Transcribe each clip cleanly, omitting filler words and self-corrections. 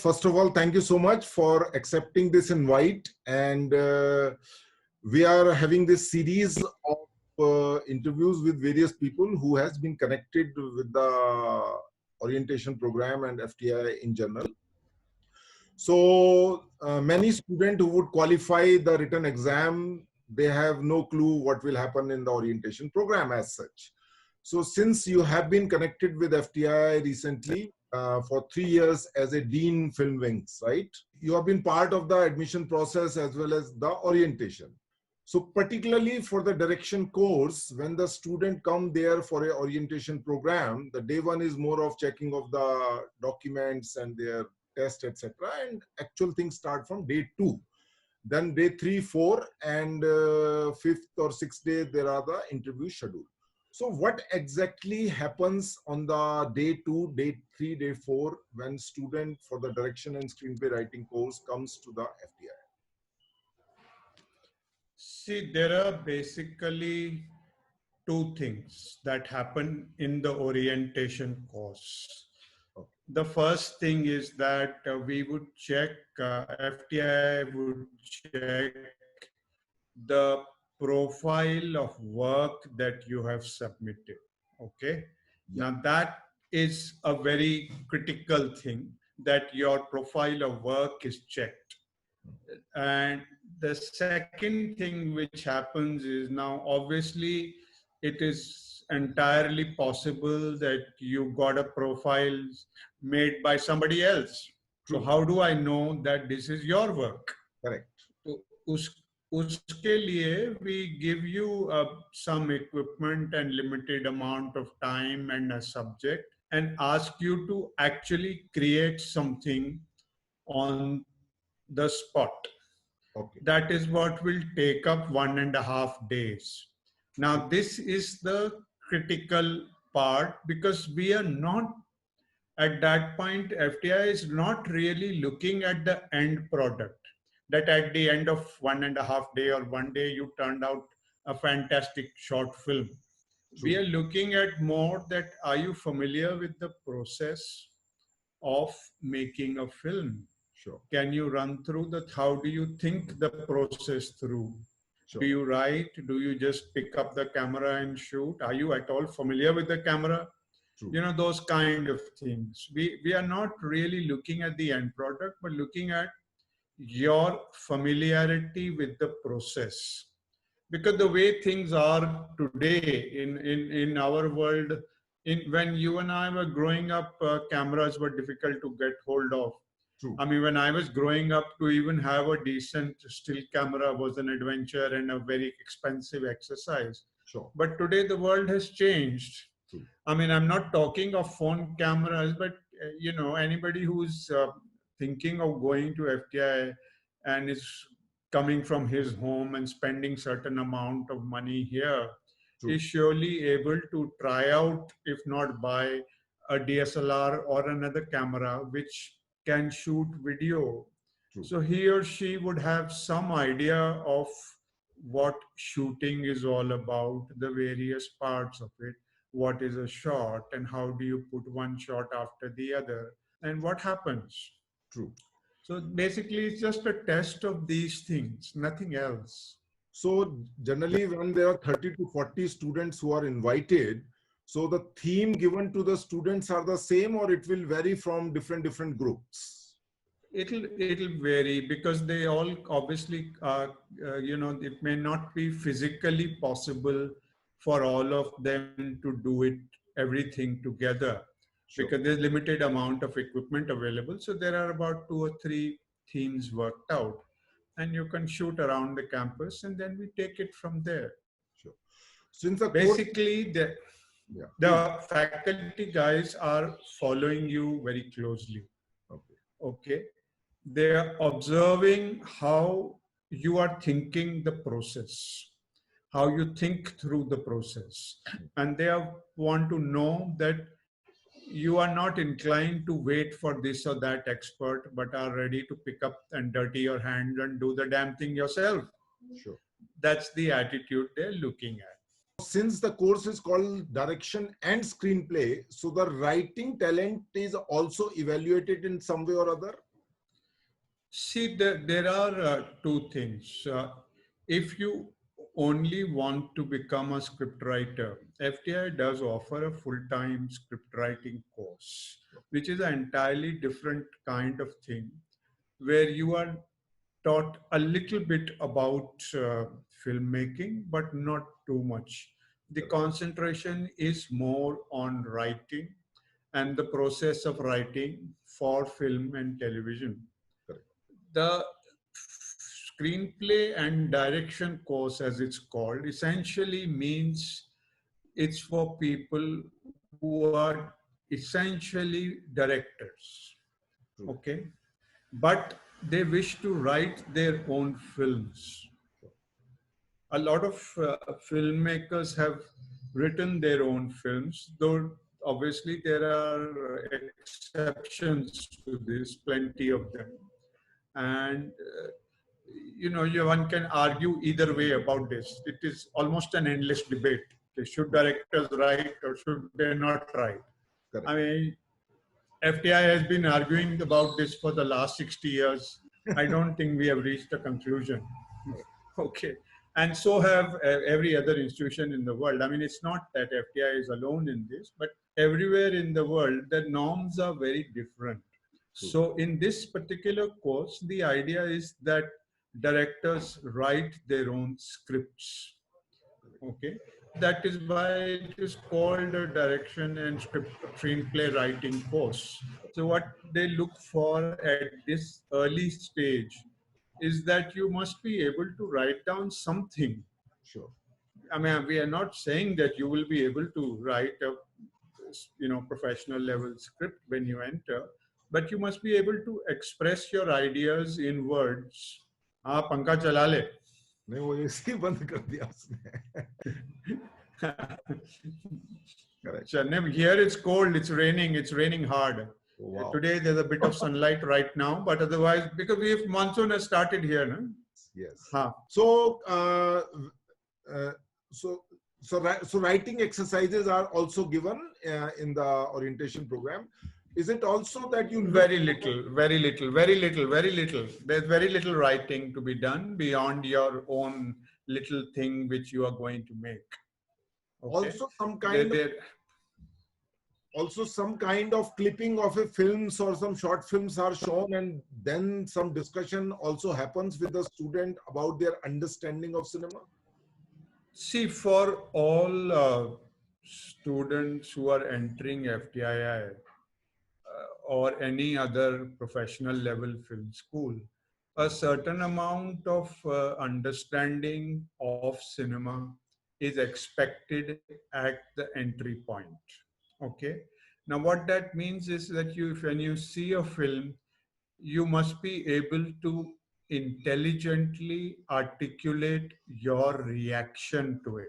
First of all, thank you so much for accepting this invite. And we are having this series of interviews with various people who has been connected with the orientation program and FTI in general. So many students who would qualify the written exam, they have no clue what will happen in the orientation program as such. So since you have been connected with FTI recently for 3 years as a Dean Film Wings, right? You have been part of the admission process as well as the orientation. So particularly for the direction course, when the student come there for a orientation program, the day one is more of checking of the documents and their test, etc. And actual things start from day 2. Then day 3, 4, and 5th or 6th day, there are the interview schedule. So what exactly happens on the day 2, day 3, day 4 when student for the direction and screenplay writing course comes to the FTI? See, there are basically two things that happen in the orientation course. Okay. The first thing is that we would check, FTI would check the profile of work that you have submitted. Okay. Yeah. Now that is a very critical thing, that your profile of work is checked. And the second thing which happens is, now obviously it is entirely possible that you got a profile made by somebody else. True. So how do I know that this is your work? Correct. So uske liye we give you some equipment and limited amount of time and a subject, and ask you to actually create something on the spot. Okay. That is what will take up 1.5 days. Now, this is the critical part, because we are not at that point, FTI is not really looking at the end product, that at the end of 1.5 day or 1 day, you turned out a fantastic short film. True. We are looking at more that, are you familiar with the process of making a film? Sure. Can you run through that? How do you think the process through? Sure. Do you write? Do you just pick up the camera and shoot? Are you at all familiar with the camera? True. You know, those kind of things. We are not really looking at the end product, but looking at your familiarity with the process. Because the way things are today in our world, when you and I were growing up, cameras were difficult to get hold of. True. I mean, when I was growing up, to even have a decent still camera was an adventure and a very expensive exercise. Sure. But today the world has changed. True. I mean, I'm not talking of phone cameras, but you know, anybody who's thinking of going to FTI and is coming from his home and spending certain amount of money here, True. is surely able to try out, if not buy, a DSLR or another camera which can shoot video. True. So he or she would have some idea of what shooting is all about, the various parts of it, what is a shot, and how do you put one shot after the other, and what happens. True. So basically, it's just a test of these things, nothing else. So generally when there are 30 to 40 students who are invited, so the theme given to the students are the same, or it will vary from different groups? It'll vary, because they all obviously, you know, it may not be physically possible for all of them to do it, everything together. Sure. Because there's limited amount of equipment available. So there are about 2 or 3 themes worked out, and you can shoot around the campus, and then we take it from there. Sure. Since the basically the faculty guys are following you very closely. Okay. They are observing how you are thinking the process, how you think through the process. And they want to know that you are not inclined to wait for this or that expert, but are ready to pick up and dirty your hand and do the damn thing yourself. Sure. That's the attitude they're looking at. Since the course is called direction and screenplay, so the writing talent is also evaluated in some way or other? See, there are two things. If you only want to become a scriptwriter, FTI does offer a full-time script writing course, which is an entirely different kind of thing, where you are taught a little bit about filmmaking, but not too much. The concentration is more on writing and the process of writing for film and television. The screenplay and direction course, as it's called, essentially means it's for people who are essentially directors. Okay, but they wish to write their own films. A lot of filmmakers have written their own films, though obviously there are exceptions to this, plenty of them. And one can argue either way about this. It is almost an endless debate. Should directors write or should they not write? Correct. I mean, FTI has been arguing about this for the last 60 years. I don't think we have reached a conclusion. Okay. And so have every other institution in the world. I mean, it's not that FTI is alone in this, but everywhere in the world, the norms are very different. So in this particular course, the idea is that directors write their own scripts. Okay. That is why it is called a direction and screenplay writing course. So what they look for at this early stage is that you must be able to write down something. Sure. I mean, we are not saying that you will be able to write a professional level script when you enter, but you must be able to express your ideas in words. हाँ पंखा चला ले. नहीं वो AC बंद कर दिया उसने. Here it's cold, it's raining hard. Wow. Today there's a bit of sunlight right now, but otherwise, because monsoon has started here, no? Yes. So writing exercises are also given in the orientation program. Is it also that you very little? There's very little writing to be done beyond your own little thing which you are going to make. Okay. Also some kind of clipping of a films or some short films are shown, and then some discussion also happens with the student about their understanding of cinema. See, for all students who are entering FTII or any other professional level film school, a certain amount of understanding of cinema is expected at the entry point. Okay. Now, what that means is that when you see a film, you must be able to intelligently articulate your reaction to it.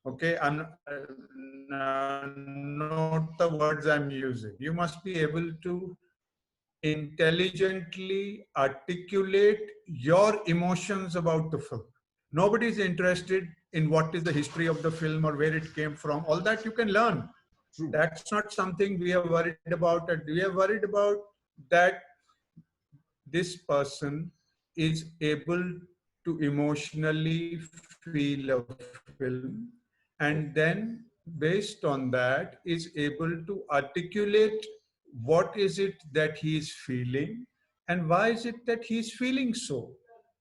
Okay, I'm not the words I'm using. You must be able to intelligently articulate your emotions about the film. Nobody is interested in what is the history of the film or where it came from. All that you can learn. True. That's not something we are worried about. We are worried about that this person is able to emotionally feel a film, and then based on that is able to articulate what is it that he is feeling and why is it that he is feeling so.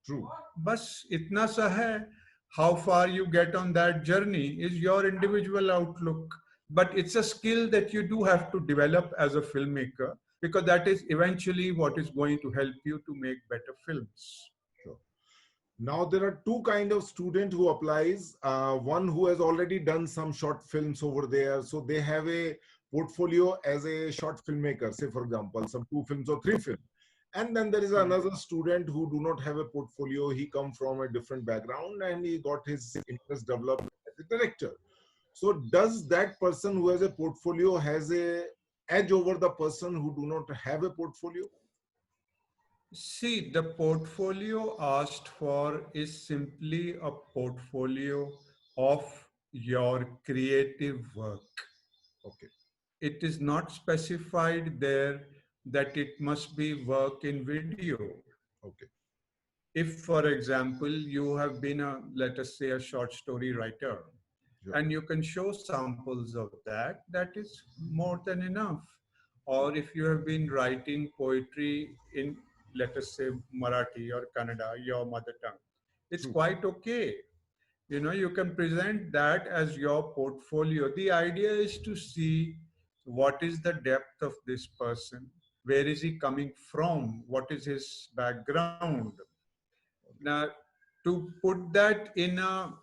True. Bas itna sa hai. How far you get on that journey is your individual outlook. But it's a skill that you do have to develop as a filmmaker, because that is eventually what is going to help you to make better films. Sure. Now there are two kinds of student who applies. One who has already done some short films over there, so they have a portfolio as a short filmmaker, say for example some 2 films or 3 films. And then there is another student who do not have a portfolio. He come from a different background and he got his interest developed as a director. So does that person who has a portfolio has a edge over the person who do not have a portfolio? See, the portfolio asked for is simply a portfolio of your creative work. Okay. It is not specified there that it must be work in video. Okay. If, for example, you have been let us say, a short story writer, Sure. and you can show samples of that, that is more than enough. Or if you have been writing poetry in, let us say, Marathi or Kannada, your mother tongue, it's True. quite okay. You know, you can present that as your portfolio. The idea is to see what is the depth of this person, where is he coming from, what is his background. Now, to put that in a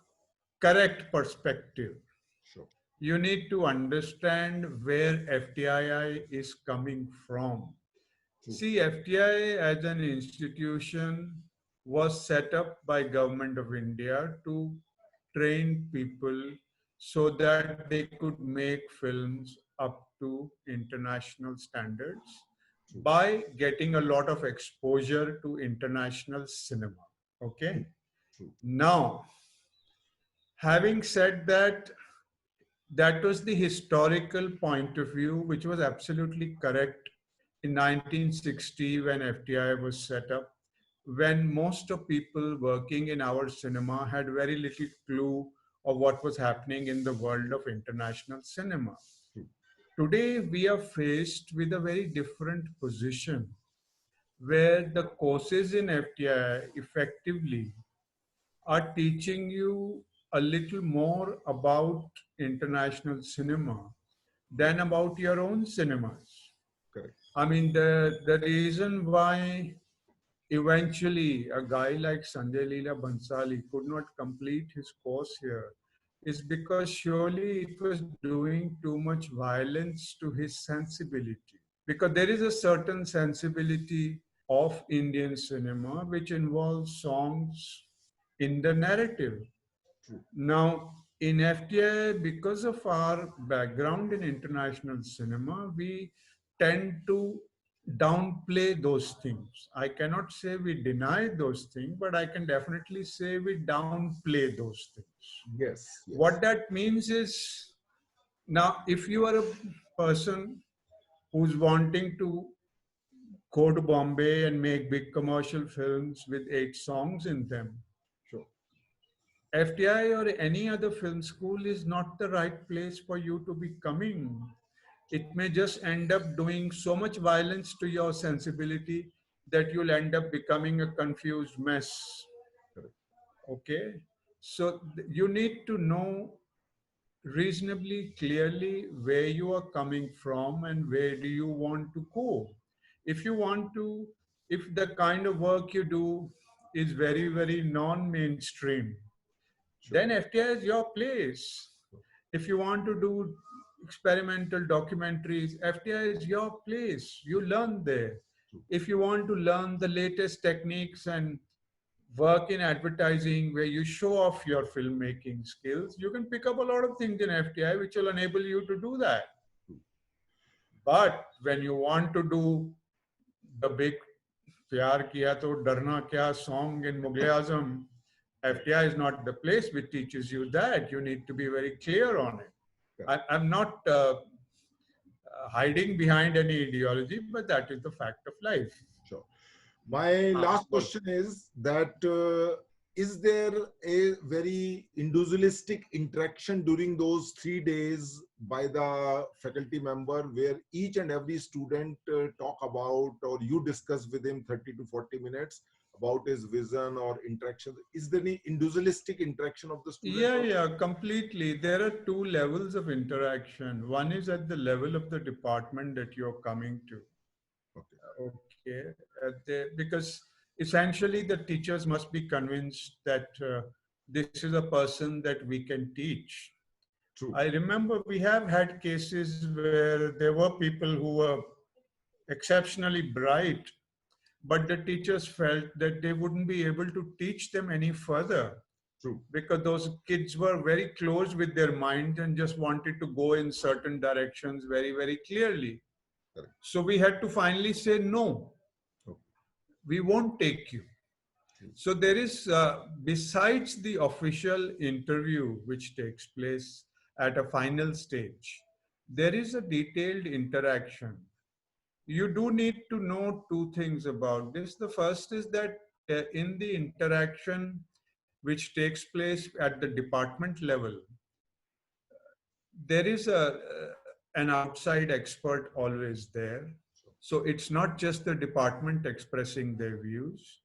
correct perspective, Sure. you need to understand where FTII is coming from. True. See, FTII as an institution was set up by Government of India to train people so that they could make films up to international standards True. by getting a lot of exposure to international cinema. Okay. True. Now, having said that, that was the historical point of view, which was absolutely correct in 1960 when FTI was set up, when most of people working in our cinema had very little clue of what was happening in the world of international cinema. True. Today, we are faced with a very different position where the courses in FTI effectively are teaching you a little more about international cinema than about your own cinemas. Correct. I mean, the reason why eventually a guy like Sanjay Leela Bhansali could not complete his course here is because surely it was doing too much violence to his sensibility. Because there is a certain sensibility of Indian cinema which involves songs in the narrative. True. Now, in FTI, because of our background in international cinema, we tend to downplay those things. I cannot say we deny those things, but I can definitely say we downplay those things. Yes. Yes. What that means is, now, if you are a person who's wanting to go to Bombay and make big commercial films with 8 songs in them, Sure. FTI or any other film school is not the right place for you to be coming. It may just end up doing so much violence to your sensibility that you'll end up becoming a confused mess. Correct. Okay? So you need to know reasonably clearly where you are coming from and where do you want to go. If you want to, if the kind of work you do is very, very non-mainstream, Sure. then FTI is your place. If you want to do experimental documentaries, FTI is your place. You learn there. True. If you want to learn the latest techniques and work in advertising where you show off your filmmaking skills, you can pick up a lot of things in FTI which will enable you to do that. True. But when you want to do the big Pyar Kiya To Darna Kya song in Mughal-e-Azam, FTI is not the place which teaches you that. You need to be very clear on it. Yeah. I'm not hiding behind any ideology, but that is the fact of life. Sure. My last question is that is there a very individualistic interaction during those 3 days by the faculty member where each and every student talk about, or you discuss with him 30 to 40 minutes about his vision or interaction? Is there any individualistic interaction of the student? Yeah, completely. There are 2 levels of interaction. One is at the level of the department that you're coming to. Okay. Because essentially the teachers must be convinced that this is a person that we can teach. True. I remember we have had cases where there were people who were exceptionally bright, but the teachers felt that they wouldn't be able to teach them any further. True. Because those kids were very closed with their mind and just wanted to go in certain directions very, very clearly. Correct. So we had to finally say, no, we won't take you. So there is, besides the official interview which takes place at a final stage, there is a detailed interaction you do need to know two things about this. The first is that in the interaction which takes place at the department level, there is an outside expert always there. So it's not just the department expressing their views.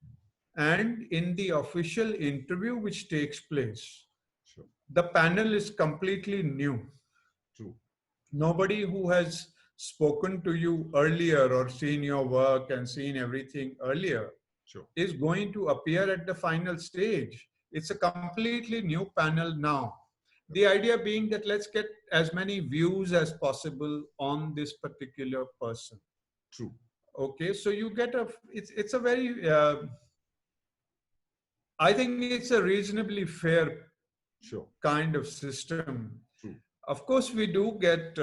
And in the official interview which takes place, Sure. the panel is completely new. True. Nobody who has spoken to you earlier or seen your work and seen everything earlier Sure. is going to appear at the final stage. It's a completely new panel now. The idea being that let's get as many views as possible on this particular person. True. Okay, so you get it's a very, I think it's a reasonably fair Sure. kind of system. True. Of course, we do get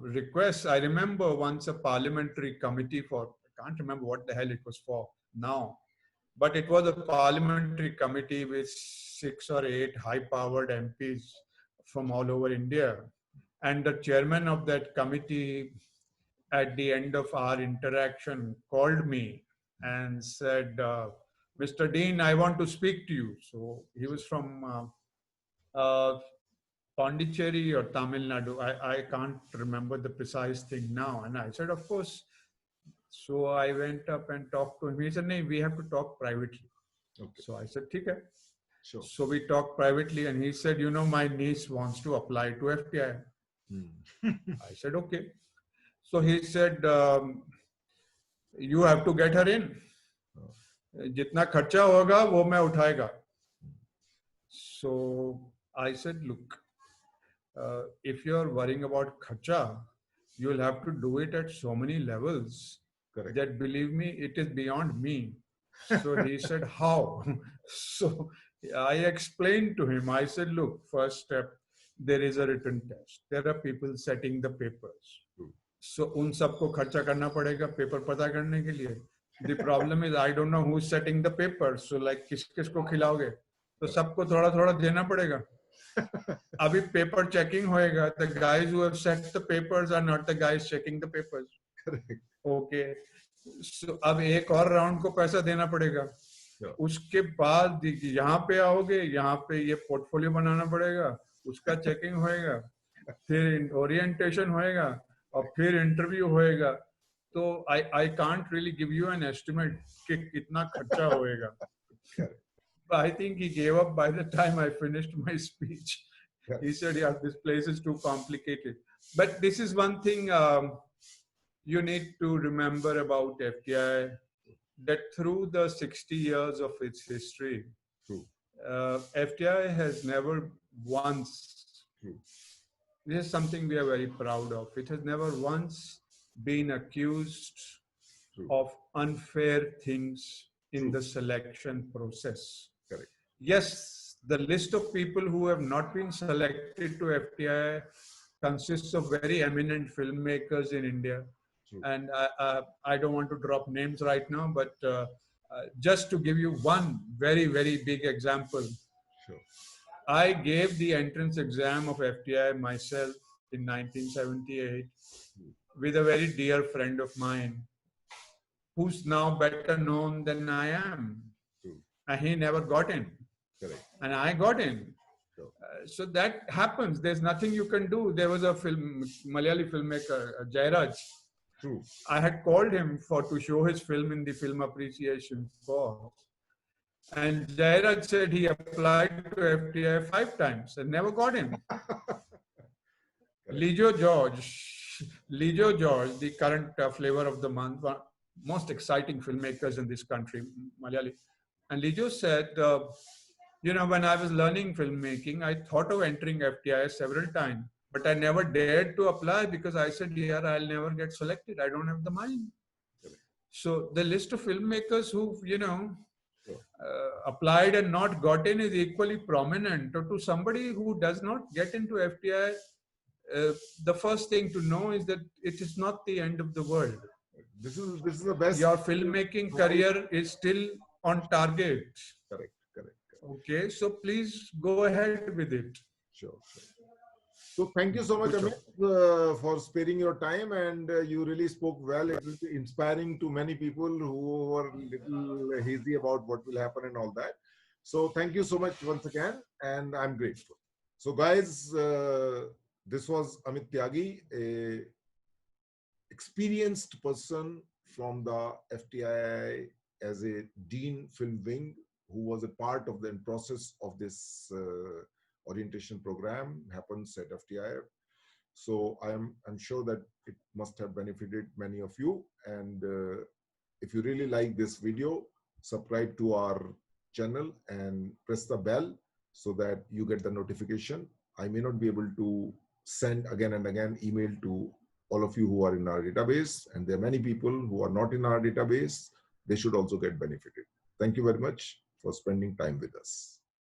requests. I remember once a parliamentary committee for, I can't remember what the hell it was for now, but it was a parliamentary committee with 6 or 8 high-powered MPs from all over India. And the chairman of that committee, at the end of our interaction, called me and said, Mr. Dean, I want to speak to you. So he was from Pondicherry or Tamil Nadu. I can't remember the precise thing now. And I said, of course. So I went up and talked to him. He said, no, we have to talk privately. Okay. So I said, okay. Sure. So we talked privately and he said, you know, my niece wants to apply to FTI. I said, okay. So he said, you have to get her in. Jitna kharcha hoga, wo main uthayega. So I said, look, if you're worrying about kharcha, you'll have to do it at so many levels. Correct. That, believe me, it is beyond me. So he said, how? So I explained to him, I said, look, first step, there is a written test. There are people setting the papers. So un sabko kharcha karna padega paper pata karne ke liye. The problem is I don't know who's setting the paper. So like kisko khilaoge? तो सबको थोड़ा थोड़ा देना पड़ेगा. अभी paper checking होएगा. The guys who have set the papers are not the guys checking the papers. Correct. Okay. So अब एक और round को पैसा देना पड़ेगा. उसके बाद यहाँ पे आओगे, यहाँ पे ये portfolio बनाना पड़ेगा. उसका checking होएगा. फिर orientation होएगा और फिर interview होएगा. तो I can't really give you an estimate कि कितना खर्चा होएगा. I think he gave up by the time I finished my speech. He said, yeah, this place is too complicated. But this is one thing you need to remember about FTI, that through the 60 years of its history, FTI has never once, this is something we are very proud of, it has never once been accused of unfair things in the selection process. Correct. Yes, the list of people who have not been selected to FTI consists of very eminent filmmakers in India. True. And I don't want to drop names right now, but just to give you one very, very big example. Sure. I gave the entrance exam of FTI myself in 1978 with a very dear friend of mine who's now better known than I am. And he never got in. Correct. And I got in. Sure. So that happens. There's nothing you can do. There was a Malayali filmmaker, Jairaj. True. I had called him to show his film in the film appreciation course. And Jairaj said he applied to FTI 5 times and never got in. Lijo George, the current flavor of the month, one most exciting filmmakers in this country, Malayali. And Lijo said, you know, when I was learning filmmaking, I thought of entering FTI several times, but I never dared to apply because I said, yeah, I'll never get selected. I don't have the mind. So the list of filmmakers who, you know, applied and not got in is equally prominent. Or to somebody who does not get into FTI, the first thing to know is that it is not the end of the world. This is the best. Your filmmaking career is still on target. Correct. Okay, so please go ahead with it. Sure. So thank you so much, Amit, for sparing your time, and you really spoke well. It will be inspiring to many people who were a little hazy about what will happen and all that. So thank you so much once again, and I'm grateful. So guys, this was Amit Tyagi, a experienced person from the FTI as a Dean Film Wing, who was a part of the process of this orientation program happens at FTI. So I'm sure that it must have benefited many of you. And if you really like this video, subscribe to our channel and press the bell so that you get the notification. I may not be able to send again and again email to all of you who are in our database, and there are many people who are not in our database. They should also get benefited. Thank you very much for spending time with us.